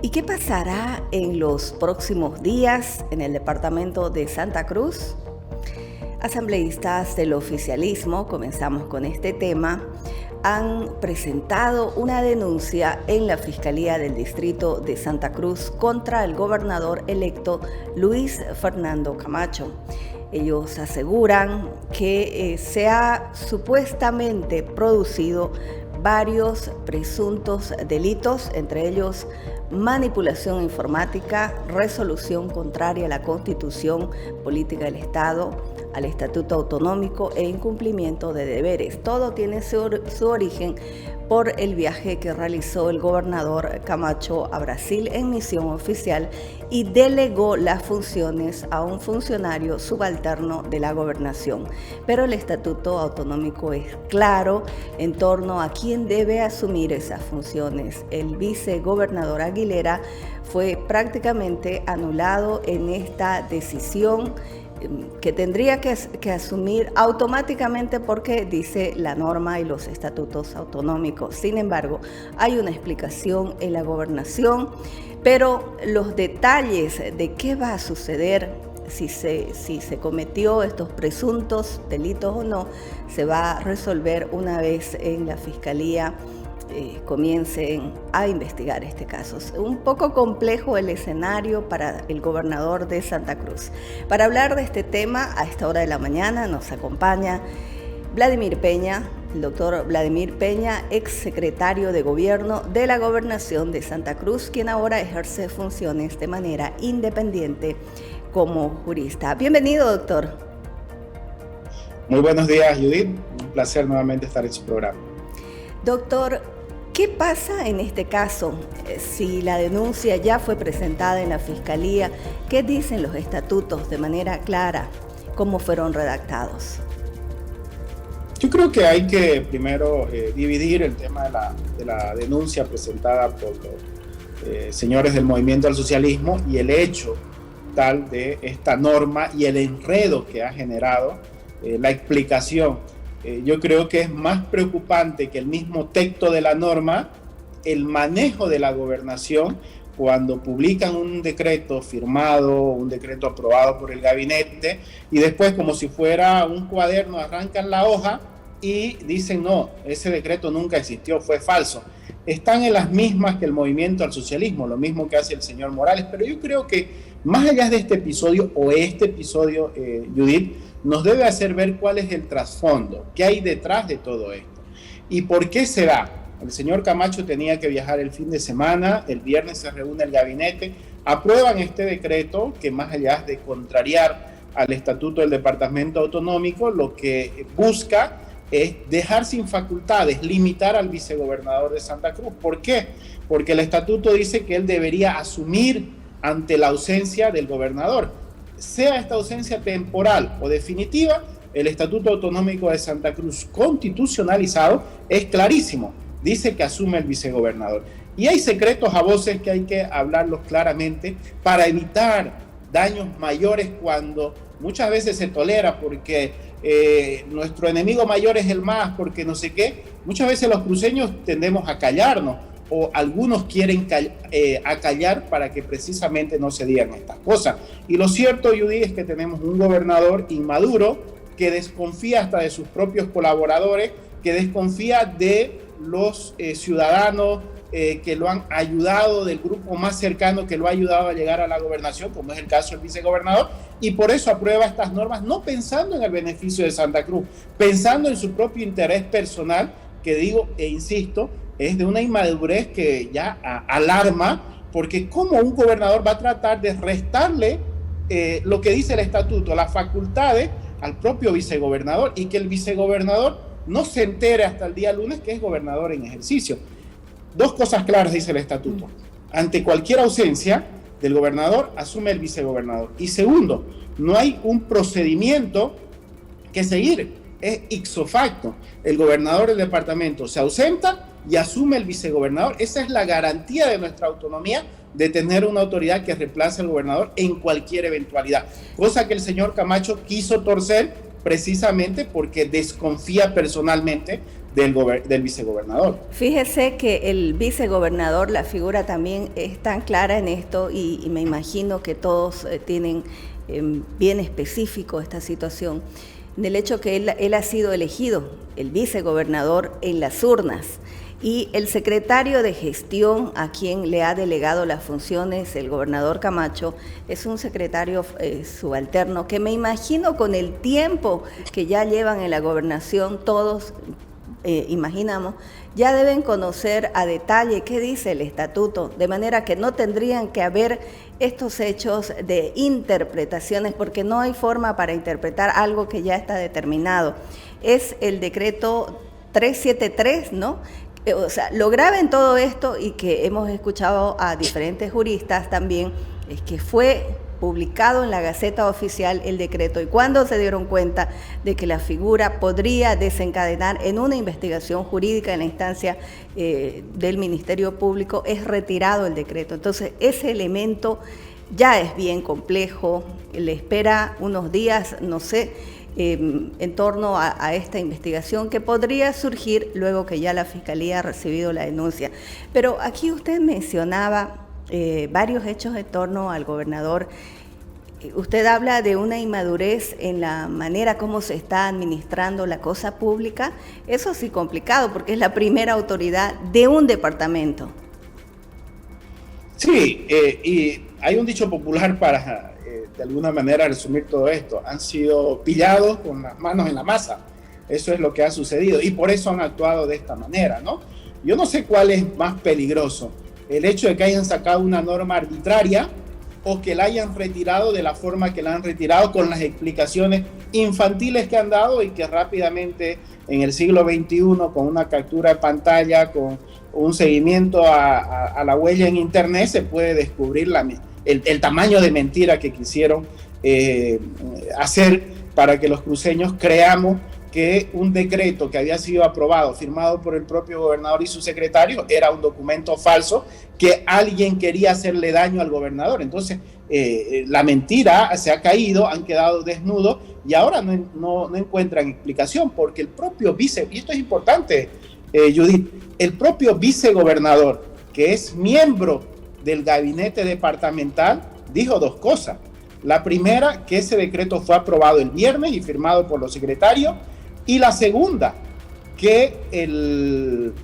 ¿Y qué pasará en los próximos días en el departamento de Santa Cruz? Asambleístas del oficialismo, comenzamos con este tema, han presentado una denuncia en la Fiscalía del Distrito de Santa Cruz contra el gobernador electo Luis Fernando Camacho. Ellos aseguran que se ha supuestamente producido varios presuntos delitos, entre ellos manipulación informática, resolución contraria a la Constitución Política del Estado, al Estatuto Autonómico e incumplimiento de deberes. Todo tiene su origen por el viaje que realizó el gobernador Camacho a Brasil en misión oficial y delegó las funciones a un funcionario subalterno de la gobernación. Pero el Estatuto Autonómico es claro en torno a quién debe asumir esas funciones. El vicegobernador Aguilera fue prácticamente anulado en esta decisión que tendría que asumir automáticamente porque dice la norma y los estatutos autonómicos. Sin embargo, hay una explicación en la gobernación, pero los detalles de qué va a suceder, si se cometió estos presuntos delitos o no, se va a resolver una vez en la Fiscalía comiencen a investigar este caso. Es un poco complejo el escenario para el gobernador de Santa Cruz. Para hablar de este tema, a esta hora de la mañana nos acompaña Vladimir Peña, el doctor Vladimir Peña, exsecretario de Gobierno de la Gobernación de Santa Cruz, quien ahora ejerce funciones de manera independiente como jurista. Bienvenido, doctor. Muy buenos días, Judith. Un placer nuevamente estar en su programa. Doctor, ¿qué pasa en este caso? Si la denuncia ya fue presentada en la Fiscalía, ¿qué dicen los estatutos de manera clara? ¿Cómo fueron redactados? Yo creo que hay que primero dividir el tema de la denuncia presentada por los señores del Movimiento al Socialismo y el hecho tal de esta norma y el enredo que ha generado la explicación. Yo creo que es más preocupante que el mismo texto de la norma, el manejo de la gobernación, cuando publican un decreto firmado, un decreto aprobado por el gabinete, y después, como si fuera un cuaderno, arrancan la hoja y dicen, no, ese decreto nunca existió, fue falso. Están en las mismas que el Movimiento al Socialismo, lo mismo que hace el señor Morales, pero yo creo que más allá de este episodio, Judith, nos debe hacer ver cuál es el trasfondo, qué hay detrás de todo esto y por qué se da. El señor Camacho tenía que viajar el fin de semana, el viernes se reúne el gabinete, aprueban este decreto que más allá de contrariar al estatuto del Departamento Autonómico, lo que busca es dejar sin facultades, limitar al vicegobernador de Santa Cruz. ¿Por qué? Porque el estatuto dice que él debería asumir ante la ausencia del gobernador. Sea esta ausencia temporal o definitiva, el Estatuto Autonómico de Santa Cruz constitucionalizado es clarísimo. Dice que asume el vicegobernador. Y hay secretos a voces que hay que hablarlos claramente para evitar daños mayores cuando muchas veces se tolera porque nuestro enemigo mayor es el más, porque no sé qué. Muchas veces los cruceños tendemos a callarnos o algunos quieren acallar para que precisamente no se digan estas cosas. Y lo cierto, Judy, es que tenemos un gobernador inmaduro que desconfía hasta de sus propios colaboradores, que desconfía de los ciudadanos que lo han ayudado, del grupo más cercano que lo ha ayudado a llegar a la gobernación, como es el caso del vicegobernador, y por eso aprueba estas normas, no pensando en el beneficio de Santa Cruz, pensando en su propio interés personal, que digo e insisto, es de una inmadurez que ya alarma, porque cómo un gobernador va a tratar de restarle lo que dice el estatuto, las facultades al propio vicegobernador, y que el vicegobernador no se entere hasta el día lunes que es gobernador en ejercicio. Dos cosas claras dice el estatuto. Ante cualquier ausencia del gobernador, asume el vicegobernador. Y segundo, no hay un procedimiento que seguir, es ipso facto. El gobernador del departamento se ausenta y asume el vicegobernador. Esa es la garantía de nuestra autonomía, de tener una autoridad que reemplace al gobernador en cualquier eventualidad. Cosa que el señor Camacho quiso torcer precisamente porque desconfía personalmente del vicegobernador. Fíjese que el vicegobernador, la figura también es tan clara en esto y me imagino que todos tienen bien específico esta situación, en el hecho que él ha sido elegido, el vicegobernador, en las urnas. Y el secretario de gestión, a quien le ha delegado las funciones el gobernador Camacho, es un secretario subalterno que me imagino con el tiempo que ya llevan en la gobernación todos, imaginamos, ya deben conocer a detalle qué dice el estatuto, de manera que no tendrían que haber estos hechos de interpretaciones, porque no hay forma para interpretar algo que ya está determinado. Es el decreto 373, ¿no? O sea, lo grave en todo esto, y que hemos escuchado a diferentes juristas también, es que fue publicado en la Gaceta Oficial el decreto, y cuando se dieron cuenta de que la figura podría desencadenar en una investigación jurídica en la instancia del Ministerio Público, es retirado el decreto. Entonces, ese elemento ya es bien complejo, le espera unos días, no sé, en torno a esta investigación que podría surgir luego que ya la Fiscalía ha recibido la denuncia. Pero aquí usted mencionaba varios hechos en torno al gobernador. Usted habla de una inmadurez en la manera como se está administrando la cosa pública. Eso sí complicado, porque es la primera autoridad de un departamento. Sí, y hay un dicho popular para de alguna manera resumir todo esto: han sido pillados con las manos en la masa. Eso es lo que ha sucedido y por eso han actuado de esta manera, ¿no? Yo no sé cuál es más peligroso, el hecho de que hayan sacado una norma arbitraria o que la hayan retirado de la forma que la han retirado, con las explicaciones infantiles que han dado, y que rápidamente en el siglo XXI, con una captura de pantalla, con un seguimiento a la huella en internet, se puede descubrir el tamaño de mentira que quisieron hacer para que los cruceños creamos que un decreto que había sido aprobado, firmado por el propio gobernador y su secretario, era un documento falso, que alguien quería hacerle daño al gobernador. Entonces, la mentira se ha caído, han quedado desnudos y ahora no encuentran explicación, porque el propio y esto es importante, Judith, el propio vicegobernador, que es miembro del gabinete departamental, dijo dos cosas. La primera, que ese decreto fue aprobado el viernes y firmado por los secretarios, y la segunda, que el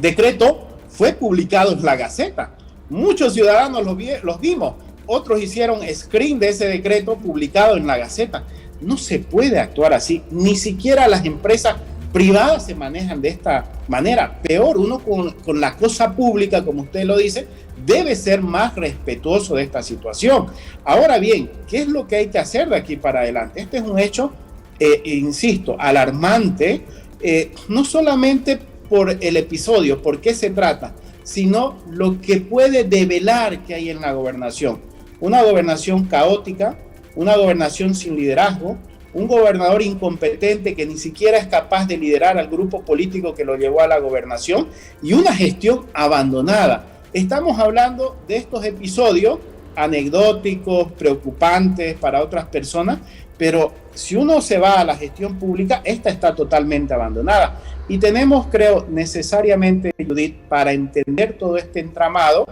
decreto fue publicado en la Gaceta. Muchos ciudadanos los vimos, otros hicieron screen de ese decreto publicado en la Gaceta. No se puede actuar así, ni siquiera las empresas privadas se manejan de esta manera. Peor, uno con la cosa pública, como usted lo dice, debe ser más respetuoso de esta situación. Ahora bien, ¿qué es lo que hay que hacer de aquí para adelante? Este es un hecho, insisto, alarmante, no solamente por el episodio, por qué se trata, sino lo que puede develar que hay en la gobernación. Una gobernación caótica, una gobernación sin liderazgo, un gobernador incompetente que ni siquiera es capaz de liderar al grupo político que lo llevó a la gobernación, y una gestión abandonada. Estamos hablando de estos episodios anecdóticos, preocupantes para otras personas, pero si uno se va a la gestión pública, esta está totalmente abandonada. Y tenemos, creo, necesariamente, Judith, para entender todo este entramado,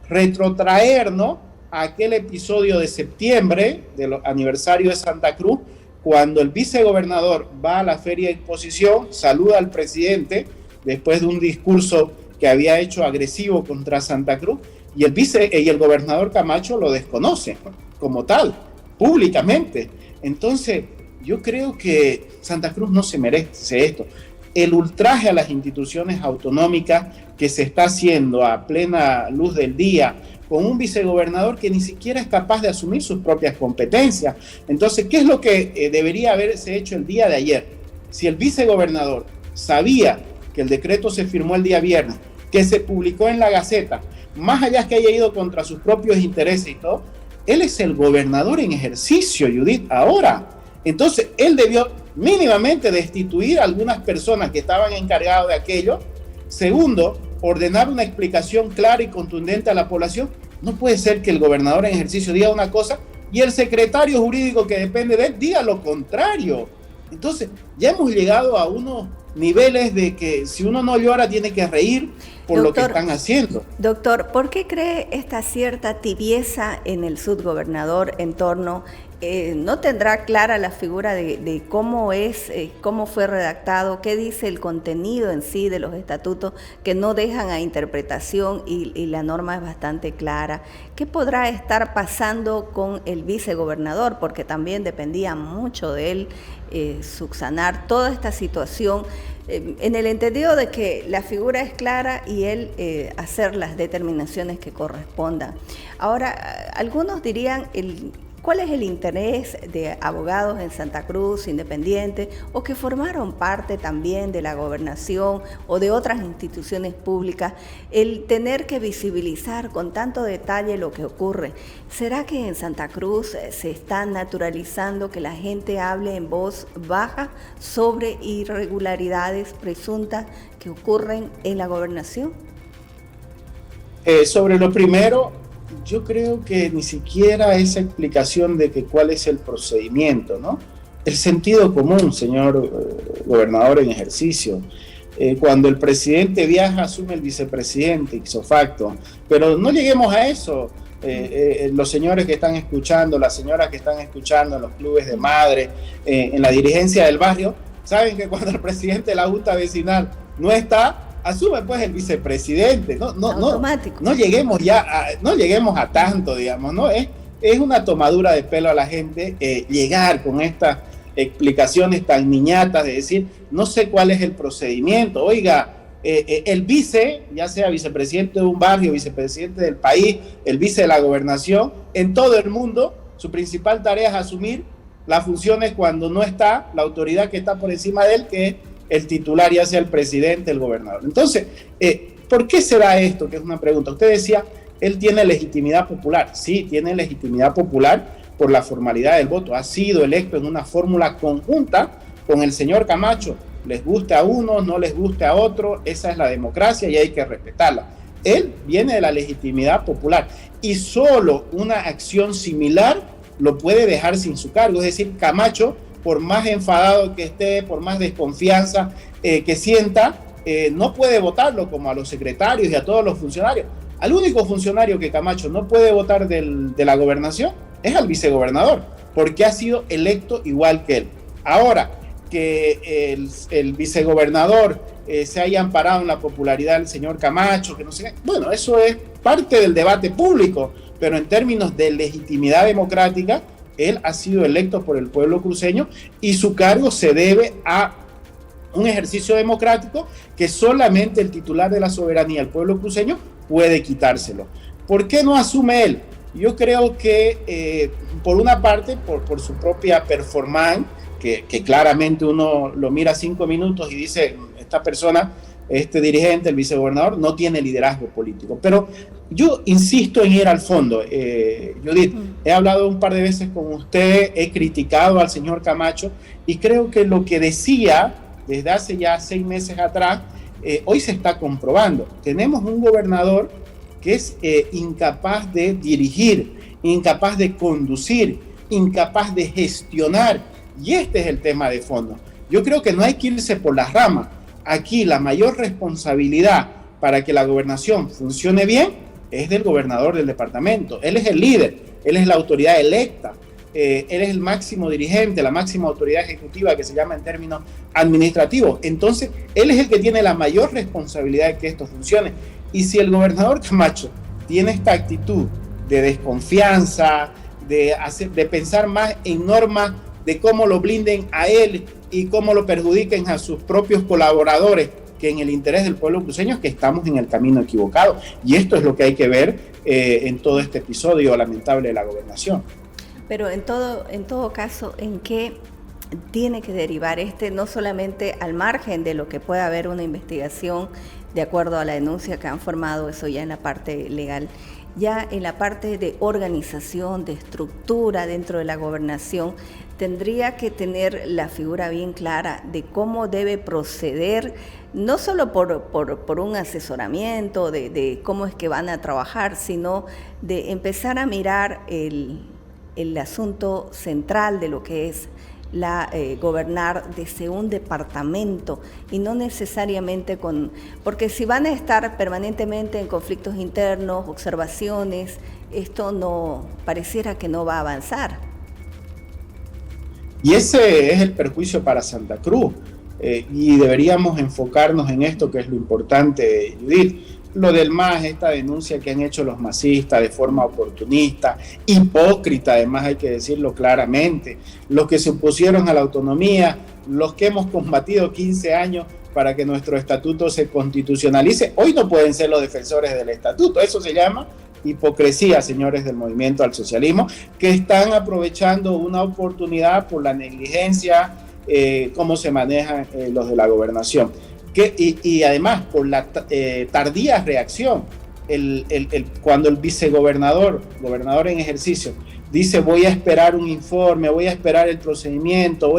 retrotraernos a aquel episodio de septiembre, del aniversario de Santa Cruz, cuando el vicegobernador va a la feria de exposición, saluda al presidente después de un discurso que había hecho agresivo contra Santa Cruz, y el gobernador Camacho lo desconoce como tal, públicamente. Entonces, yo creo que Santa Cruz no se merece esto. El ultraje a las instituciones autonómicas que se está haciendo a plena luz del día, con un vicegobernador que ni siquiera es capaz de asumir sus propias competencias. Entonces, ¿qué es lo que debería haberse hecho el día de ayer? Si el vicegobernador sabía que el decreto se firmó el día viernes, que se publicó en la Gaceta, más allá que haya ido contra sus propios intereses y todo, él es el gobernador en ejercicio, Judith, ahora. Entonces, él debió mínimamente destituir a algunas personas que estaban encargadas de aquello. Segundo, ordenar una explicación clara y contundente a la población. No puede ser que el gobernador en ejercicio diga una cosa y el secretario jurídico que depende de él diga lo contrario. Entonces, ya hemos llegado a unos niveles de que si uno no llora tiene que reír por lo que están haciendo. Doctor, ¿por qué cree esta cierta tibieza en el subgobernador en torno, no tendrá clara la figura de cómo es, cómo fue redactado, qué dice el contenido en sí de los estatutos que no dejan a interpretación y la norma es bastante clara? ¿Qué podrá estar pasando con el vicegobernador? Porque también dependía mucho de él subsanar toda esta situación, en el entendido de que la figura es clara y él hacer las determinaciones que correspondan. Ahora, algunos dirían, ¿cuál es el interés de abogados en Santa Cruz, independientes, o que formaron parte también de la gobernación o de otras instituciones públicas, el tener que visibilizar con tanto detalle lo que ocurre? ¿Será que en Santa Cruz se está naturalizando que la gente hable en voz baja sobre irregularidades presuntas que ocurren en la gobernación? Sobre lo primero, yo creo que ni siquiera esa explicación de que cuál es el procedimiento, ¿no? El sentido común, señor gobernador en ejercicio. Cuando el presidente viaja, asume el vicepresidente ipso facto. Pero no lleguemos a eso. Los señores que están escuchando, las señoras que están escuchando en los clubes de madre, en la dirigencia del barrio, saben que cuando el presidente de la Junta Vecinal no está, asume pues el vicepresidente. No lleguemos a tanto, digamos, ¿no? Es una tomadura de pelo a la gente llegar con estas explicaciones tan niñatas de decir, no sé cuál es el procedimiento. Oiga, el vice, ya sea vicepresidente de un barrio, vicepresidente del país, el vice de la gobernación, en todo el mundo, su principal tarea es asumir las funciones cuando no está la autoridad que está por encima de él, que es el titular, ya sea el presidente, el gobernador. Entonces, ¿por qué será esto? Que es una pregunta. Usted decía, él tiene legitimidad popular. Sí, tiene legitimidad popular por la formalidad del voto. Ha sido electo en una fórmula conjunta con el señor Camacho. Les guste a uno, no les guste a otro, esa es la democracia y hay que respetarla. Él viene de la legitimidad popular y solo una acción similar lo puede dejar sin su cargo. Es decir, Camacho, por más enfadado que esté, por más desconfianza que sienta, no puede votarlo como a los secretarios y a todos los funcionarios. Al único funcionario que Camacho no puede votar de la gobernación es al vicegobernador, porque ha sido electo igual que él. Ahora, que el vicegobernador se haya amparado en la popularidad del señor Camacho, que no sé, bueno, eso es parte del debate público, pero en términos de legitimidad democrática, él ha sido electo por el pueblo cruceño y su cargo se debe a un ejercicio democrático que solamente el titular de la soberanía, el pueblo cruceño, puede quitárselo. ¿Por qué no asume él? Yo creo que por una parte, por su propia performance, que claramente uno lo mira 5 minutos y dice, esta persona, este dirigente, el vicegobernador, no tiene liderazgo político. Pero yo insisto en ir al fondo. Judith, he hablado un par de veces con usted, he criticado al señor Camacho y creo que lo que decía desde hace ya 6 meses atrás, hoy se está comprobando. Tenemos un gobernador que es incapaz de dirigir, incapaz de conducir, incapaz de gestionar. Y este es el tema de fondo. Yo creo que no hay que irse por las ramas. Aquí la mayor responsabilidad para que la gobernación funcione bien es del gobernador del departamento. Él es el líder, él es la autoridad electa, él es el máximo dirigente, la máxima autoridad ejecutiva que se llama en términos administrativos. Entonces, él es el que tiene la mayor responsabilidad de que esto funcione. Y si el gobernador Camacho tiene esta actitud de desconfianza, de pensar más en normas de cómo lo blinden a él y cómo lo perjudiquen a sus propios colaboradores, que en el interés del pueblo cruceño, es que estamos en el camino equivocado. Y esto es lo que hay que ver en todo este episodio lamentable de la gobernación. Pero en todo caso, ¿en qué tiene que derivar no solamente al margen de lo que pueda haber una investigación de acuerdo a la denuncia que han formado, eso ya en la parte legal, ya en la parte de organización, de estructura dentro de la gobernación, tendría que tener la figura bien clara de cómo debe proceder, no solo por un asesoramiento de cómo es que van a trabajar, sino de empezar a mirar el asunto central de lo que es gobernar desde un departamento y no necesariamente porque si van a estar permanentemente en conflictos internos, observaciones, esto no pareciera que no va a avanzar. Y ese es el perjuicio para Santa Cruz, y deberíamos enfocarnos en esto, que es lo importante, Judith. Lo del MAS, esta denuncia que han hecho los masistas de forma oportunista, hipócrita, además hay que decirlo claramente, los que se opusieron a la autonomía, los que hemos combatido 15 años para que nuestro estatuto se constitucionalice, hoy no pueden ser los defensores del estatuto. Eso se llama hipocresía, señores del movimiento al socialismo, que están aprovechando una oportunidad por la negligencia, cómo se manejan los de la gobernación. Y además por la tardía reacción, cuando el gobernador en ejercicio, dice voy a esperar un informe, voy a esperar el procedimiento,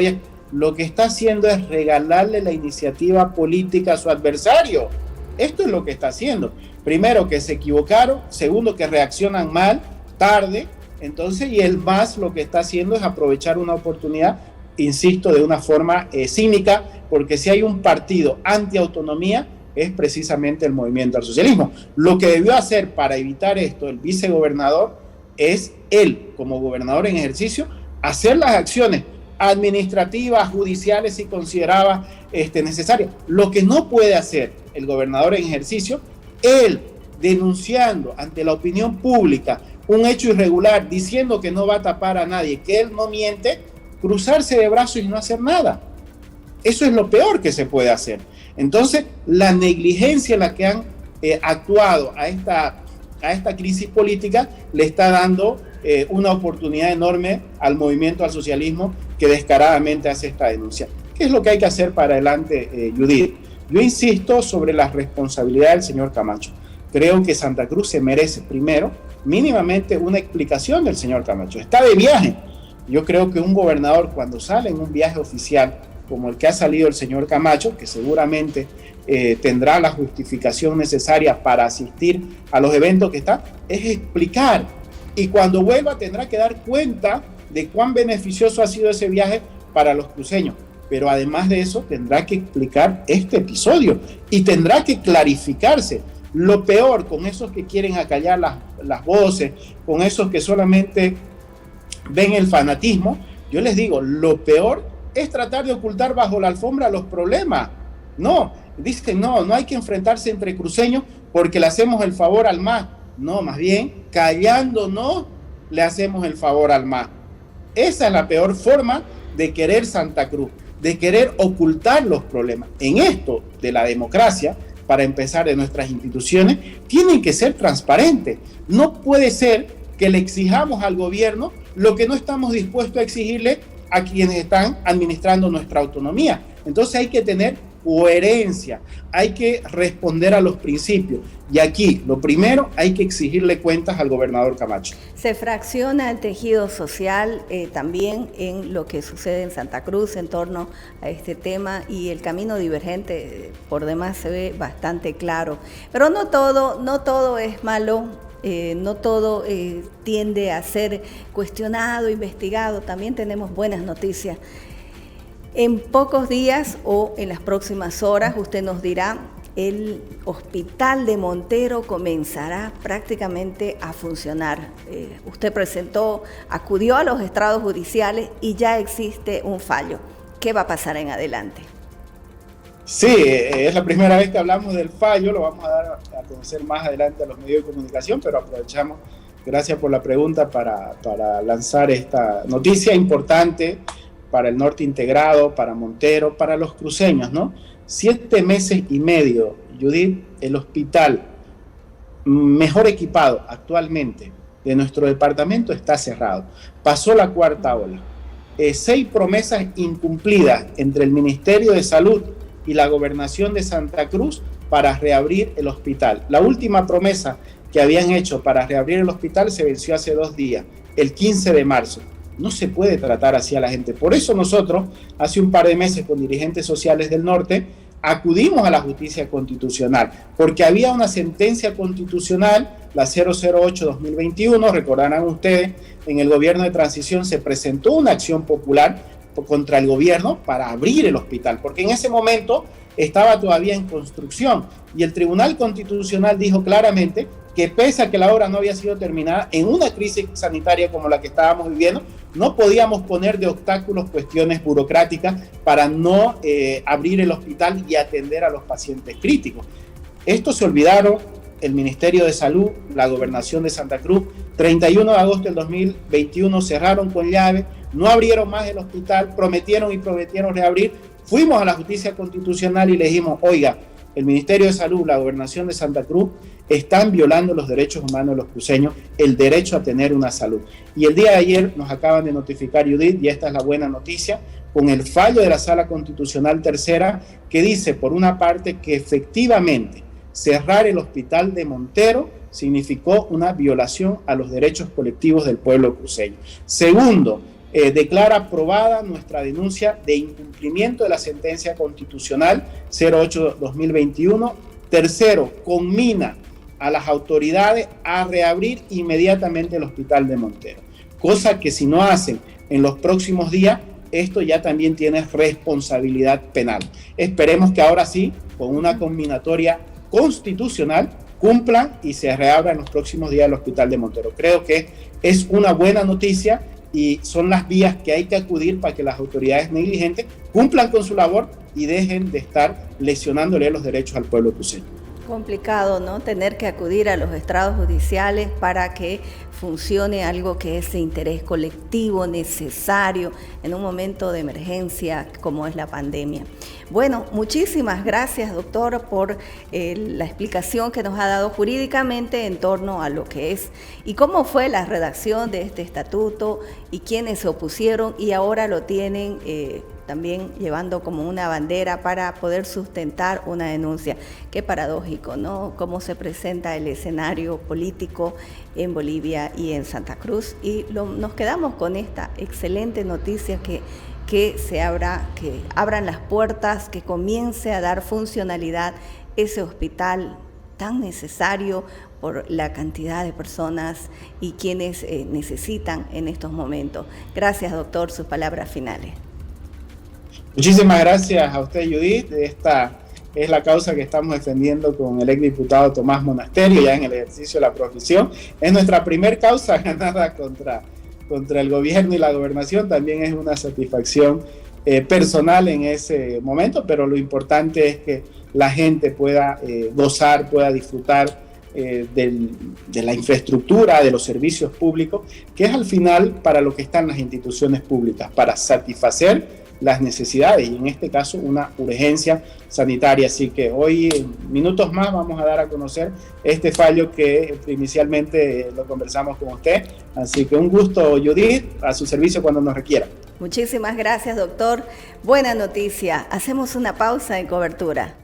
lo que está haciendo es regalarle la iniciativa política a su adversario. Esto es lo que está haciendo. Primero, que se equivocaron. Segundo, que reaccionan mal, tarde. Entonces, y el MAS lo que está haciendo es aprovechar una oportunidad, insisto, de una forma cínica, porque si hay un partido antiautonomía es precisamente el movimiento al socialismo. Lo que debió hacer para evitar esto el vicegobernador es él, como gobernador en ejercicio, hacer las acciones administrativas, judiciales, si consideraba necesarias. Lo que no puede hacer el gobernador en ejercicio, él denunciando ante la opinión pública un hecho irregular, diciendo que no va a tapar a nadie, que él no miente, cruzarse de brazos y no hacer nada. Eso es lo peor que se puede hacer. Entonces, la negligencia en la que han actuado a esta crisis política le está dando una oportunidad enorme al movimiento al socialismo, que descaradamente hace esta denuncia. ¿Qué es lo que hay que hacer para adelante, Judith? Yo insisto sobre la responsabilidad del señor Camacho. Creo que Santa Cruz se merece, primero, mínimamente una explicación del señor Camacho. Está de viaje. Yo creo que un gobernador, cuando sale en un viaje oficial como el que ha salido el señor Camacho, que seguramente tendrá la justificación necesaria para asistir a los eventos que está, es explicar. Y cuando vuelva tendrá que dar cuenta de cuán beneficioso ha sido ese viaje para los cruceños. Pero además de eso tendrá que explicar este episodio y tendrá que clarificarse. Lo peor con esos que quieren acallar las voces, con esos que solamente ven el fanatismo, yo les digo, lo peor es tratar de ocultar bajo la alfombra los problemas. No, dicen no hay que enfrentarse entre cruceños porque le hacemos el favor al MAS. No, más bien, callándonos le hacemos el favor al MAS. Esa es la peor forma de querer Santa Cruz, de querer ocultar los problemas. En esto de la democracia, para empezar, de nuestras instituciones, tienen que ser transparentes. No puede ser que le exijamos al gobierno lo que no estamos dispuestos a exigirle a quienes están administrando nuestra autonomía. Entonces hay que tener coherencia, hay que responder a los principios. Y aquí, lo primero, hay que exigirle cuentas al gobernador Camacho. Se fracciona el tejido social también en lo que sucede en Santa Cruz en torno a este tema, y el camino divergente por demás se ve bastante claro. Pero no todo es malo. No todo tiende a ser cuestionado, investigado. También tenemos buenas noticias. En pocos días o en las próximas horas, usted nos dirá, el hospital de Montero comenzará prácticamente a funcionar. Usted acudió a los estrados judiciales y ya existe un fallo. ¿Qué va a pasar en adelante? Sí, es la primera vez que hablamos del fallo, lo vamos a dar a conocer más adelante a los medios de comunicación, pero aprovechamos, gracias por la pregunta, para lanzar esta noticia importante para el norte integrado, para Montero, para los cruceños, ¿no? 7 meses y medio, Judith, el hospital mejor equipado actualmente de nuestro departamento está cerrado. Pasó la cuarta ola. 6 promesas incumplidas entre el Ministerio de Salud y la Gobernación de Santa Cruz para reabrir el hospital. La última promesa que habían hecho para reabrir el hospital se venció hace 2 días, el 15 de marzo. No se puede tratar así a la gente. Por eso nosotros, hace un par de meses, con dirigentes sociales del norte, acudimos a la justicia constitucional, porque había una sentencia constitucional, la 008-2021, recordarán ustedes, en el gobierno de transición se presentó una acción popular contra el gobierno para abrir el hospital, porque en ese momento estaba todavía en construcción y el Tribunal Constitucional dijo claramente que pese a que la obra no había sido terminada, en una crisis sanitaria como la que estábamos viviendo, no podíamos poner de obstáculos cuestiones burocráticas para no abrir el hospital y atender a los pacientes críticos. Esto se olvidaron el Ministerio de Salud, la Gobernación de Santa Cruz. 31 de agosto del 2021 cerraron con llave, no abrieron más el hospital, prometieron reabrir. Fuimos a la Justicia Constitucional y le dijimos, oiga, el Ministerio de Salud, la Gobernación de Santa Cruz están violando los derechos humanos de los cruceños, el derecho a tener una salud. Y el día de ayer nos acaban de notificar, Judith, y esta es la buena noticia, con el fallo de la Sala Constitucional Tercera, que dice, por una parte, que efectivamente cerrar el hospital de Montero significó una violación a los derechos colectivos del pueblo cruceño. Segundo, declara aprobada nuestra denuncia de incumplimiento de la sentencia constitucional 08-2021. Tercero, conmina a las autoridades a reabrir inmediatamente el hospital de Montero, cosa que si no hacen en los próximos días, esto ya también tiene responsabilidad penal. Esperemos que ahora sí, con una conminatoria constitucional, cumplan y se reabra en los próximos días el hospital de Montero. Creo que es una buena noticia y son las vías que hay que acudir para que las autoridades negligentes cumplan con su labor y dejen de estar lesionándole los derechos al pueblo cruceño. Complicado, ¿no? Tener que acudir a los estrados judiciales para que funcione algo que es de interés colectivo, necesario en un momento de emergencia como es la pandemia. Bueno, muchísimas gracias, doctor, por la explicación que nos ha dado jurídicamente en torno a lo que es y cómo fue la redacción de este estatuto y quiénes se opusieron y ahora lo tienen también llevando como una bandera para poder sustentar una denuncia. Qué paradójico, ¿no? Cómo se presenta el escenario político en Bolivia y en Santa Cruz. Y nos quedamos con esta excelente noticia que abran las puertas, que comience a dar funcionalidad ese hospital tan necesario por la cantidad de personas y quienes necesitan en estos momentos. Gracias, doctor, sus palabras finales. Muchísimas gracias a usted, Judith. Esta es la causa que estamos defendiendo con el exdiputado Tomás Monasterio, ya en el ejercicio de la profesión. Es nuestra primer causa ganada contra el gobierno y la gobernación. También es una satisfacción personal en ese momento, pero lo importante es que la gente pueda gozar, pueda disfrutar de la infraestructura, de los servicios públicos, que es al final para lo que están las instituciones públicas, para satisfacer las necesidades y en este caso una urgencia sanitaria. Así que hoy, en minutos más, vamos a dar a conocer este fallo que inicialmente lo conversamos con usted. Así que un gusto, Judith, a su servicio cuando nos requiera. Muchísimas gracias, doctor. Buena noticia. Hacemos una pausa en cobertura.